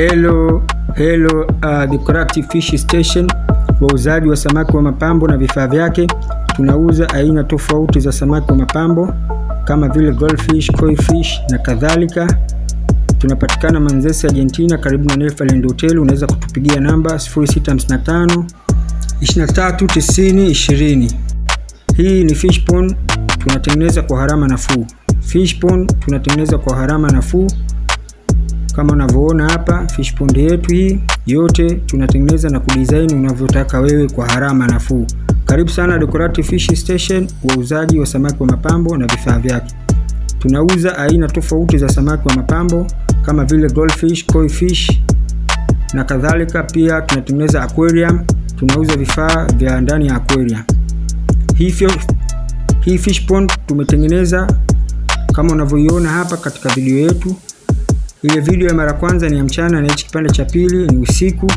Hello, Decorative Fish Station, wauzaji wa samaki wa mapambo na vifaa vyake. Tunauza aina tofauti za samaki wa mapambo kama vile goldfish, koi fish na kadhalika. Tunapatikana Manzese, Argentina, karibu na Neverland Hotel. Unaweza kutupigia namba 0655 23 90 20. Hii ni fish pond, tunatengeneza kwa gharama nafuu. Fish pond tunatengeneza kwa gharama nafuu. Kama unavyoona hapa, fish pond yetu hii yote tunatengeneza na kudesign unavyotaka wewe kwa gharama nafuu. Karibu sana Decorative Fish Station, wauzaji wa samaki wa mapambo na vifaa vyake. Tunauza aina tofauti za samaki wa mapambo kama vile goldfish, koi fish na kadhalika. Pia tunatengeneza aquarium, tunauza vifaa vya ndani ya aquarium. Hii fish pond tumetengeneza kama unavyoiona hapa katika video yetu. Ile video ya mara kwanza ni ya mchana na hichi kipande cha pili ni usiku.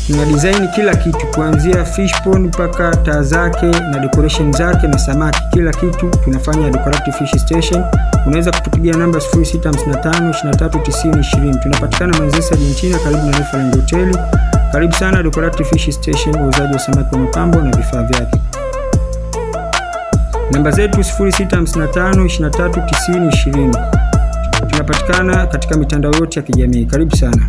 Tuna design kila kitu kuanzia fish pond mpaka taa zake na decoration zake na samaki, kila kitu tunafanya Decorative Fish Station. Unaweza kutupigia namba 0655 23 90 20. Tunapatikana Manzese, Argentina, karibu na Neverland Hotel. Karibu sana Decorative Fish Station, wauzaji wa samaki wa mapambo na vifaa vyake. Namba zetu 0655 23 90 20. Tunapatikana katika mitandao yote ya kijamii. Karibu sana.